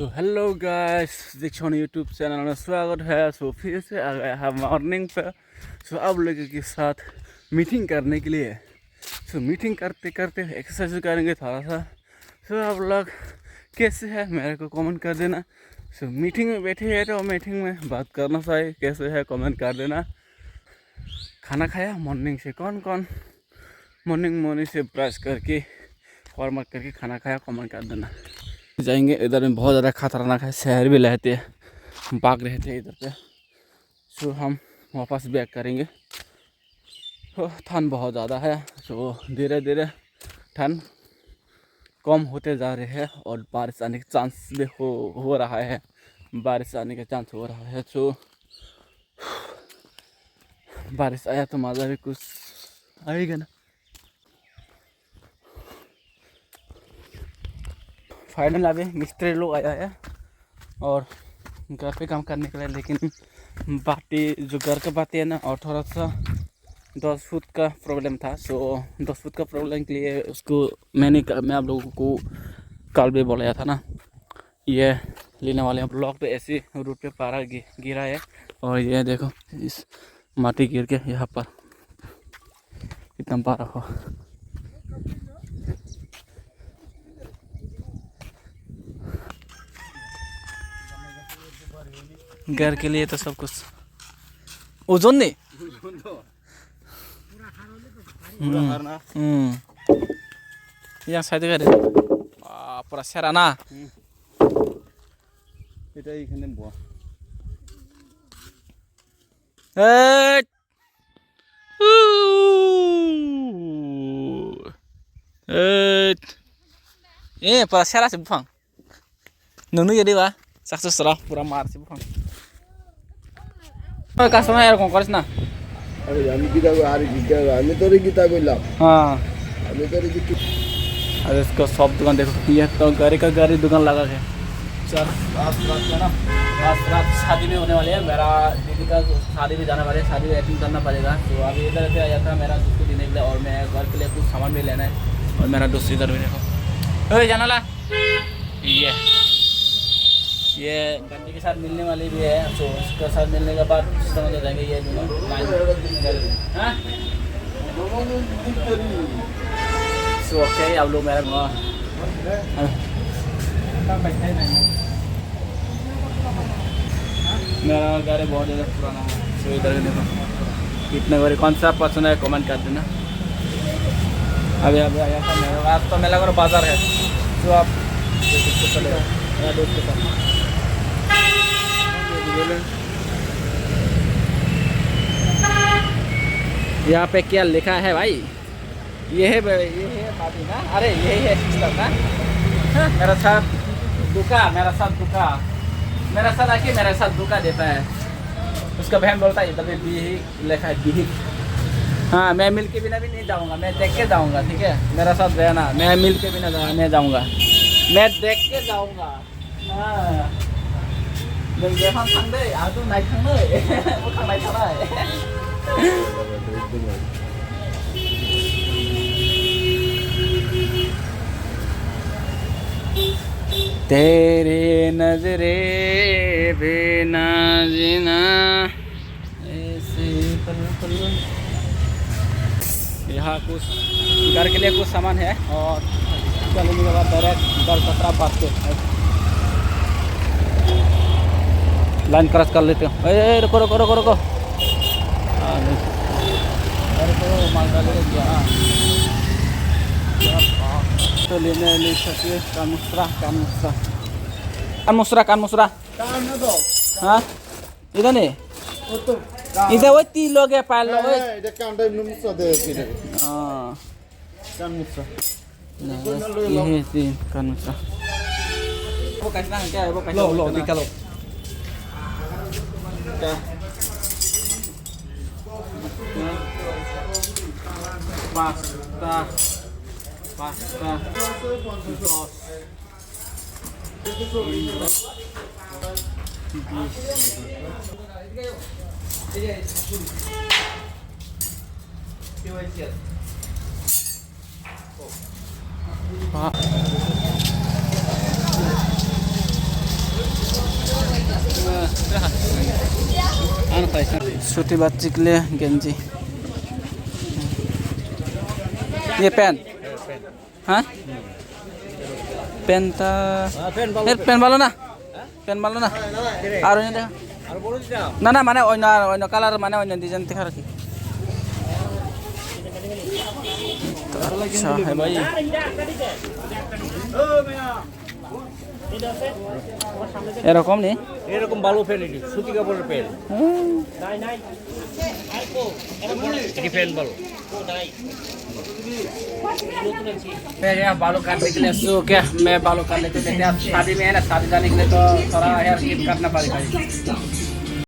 सो hello guys, Deekshan YouTube channel में स्वागत है। सो फिर से आ गया है मॉर्निंग पे। सो आप लोगों के साथ मीटिंग करने के लिए। सो मीटिंग करते करते एक्सरसाइज करेंगे थोड़ा सा। सो आप लोग कैसे हैं मेरे को कमेंट कर देना। सो मीटिंग में बैठे हैं तो मीटिंग में बात करना चाहिए, कैसे है कमेंट कर देना। खाना खाया मॉर्निंग से? कौन कौन मॉर्निंग से ब्रश करके वार्म अप करके खाना खाया, कमेंट कर देना। जाएंगे इधर में बहुत ज़्यादा खतरनाक है, शहर भी रहते हैं, भाग रहते हैं इधर पे। सो हम वापस बैक करेंगे। ठंड बहुत ज़्यादा है, सो धीरे धीरे ठंड कम होते जा रहे हैं और बारिश आने का चांस भी हो रहा है। बारिश आने का चांस हो रहा है। सो बारिश आया तो मज़ा भी कुछ आएगा ना। फाइनल अभी मिस्त्री लोग आया है और घर पे काम करने के लिए, लेकिन बाटी जो घर का बाटी है ना, और थोड़ा सा 10 फुट का प्रॉब्लम था। सो 10 फुट का प्रॉब्लम के लिए उसको मैं आप लोगों को कल भी बोला था ना, ये लेने वाले हैं। ब्लॉक तो ऐसे रूट पे पारा गिरा है और ये देखो इस माटी गिर के यहाँ पर इतना पारा हो। घर के लिए तो सब कुछ ओजोन नहीं यहाँ साइड करे पूरा सेरा ना এটা এইখানে বল ए पूरा सेरा से बुफां नोंनो jadi ba sukses lah pura mar sih bukan. Customer এরকম করিস না। আরে আমি কিটা আর কিটা আমি তোরে কিটা কইলাম। हाँ আমি তোরে কি अरे इसका सब दुकान देखो, ये तो गाड़ी दुकान लगा है। चल आज रात है ना, आज रात शादी में होने वाली है। मेरा दीदी का शादी में जाना पड़ेगा, शादी में अटेंड करना पड़ेगा। तो अभी इधर से आया था मेरा दोस्त को देने के लिए, और मैं घर के लिए कुछ सामान भी लेना है। और मेरा दोस्त इधर भी देखो, अरे जाना ला ये गंदी के साथ मिलने वाली भी है। तो उसके साथ मिलने के बाद समझ आ जाएंगे ये दोनों हाँ। सो ओके, अब लोग मेरा गाड़ी बहुत ज़्यादा पुराना है। सो इधर देखो कितने गाड़ी, कौन सा पसंद है कमेंट कर देना। अभी आया था मेरा, आज तो मेला का बाजार है। तो आप चले मेरा दोस्त के साथ। यहाँ पे क्या लिखा है भाई? ये है बाबी ना, अरे यही है सिस्टर ना। मेरा साथ दुका आके मेरे साथ दुका देता है। उसका बहन बोलता है इधर भी लिखा है भी। हाँ, मैं मिल के बिना भी नहीं जाऊँगा, मैं देख के जाऊँगा, ठीक है? मेरा साथ रहना, मैं मिल के बिना नहीं जाऊँगा, मैं देख के जाऊँगा। हाँ नोंजों थांदो आंथ' नाय थांनो बोखांनाय थाबाय। तेरे नजरे बिना जीना ऐसे पल। यहाँ कुछ घर के लिए कुछ सामान है और चलने के बाद डायरेक्ट घर कचरा पास के लाइन क्रॉस कर लेते हो। रुको तो ले सकते कान मुसरा हाँ इधर नहीं इधर वो 3 लोग है पाल लो এটা কানটা নুমসা দে কিরে हाँ কান মুসা ये है 3 कान मुसरा। वो कैसा क्या है? वो कैसा लो निकालो क्या पास्ता 10 छोटी बच्ची के लिए गंजी, ये पेन, हाँ पेन था, पेन बालो ना, आरो nya ना ना माने ओइनो कलर माने ओइनो डिजाइन दिखा रखी। तो अच्छा है भाई। এরকম নেই, এরকম ভালো ফ্যান এটি সুতি কাপড়ের ফ্যান। এটি ফ্যান ভালো। मैं यहाँ बालों काटने के लिए सो क्या, मैं बालों काट लेते थे। शादी में है ना, शादी जाने के लिए तो थोड़ा हेयर कीप करना पड़ेगा।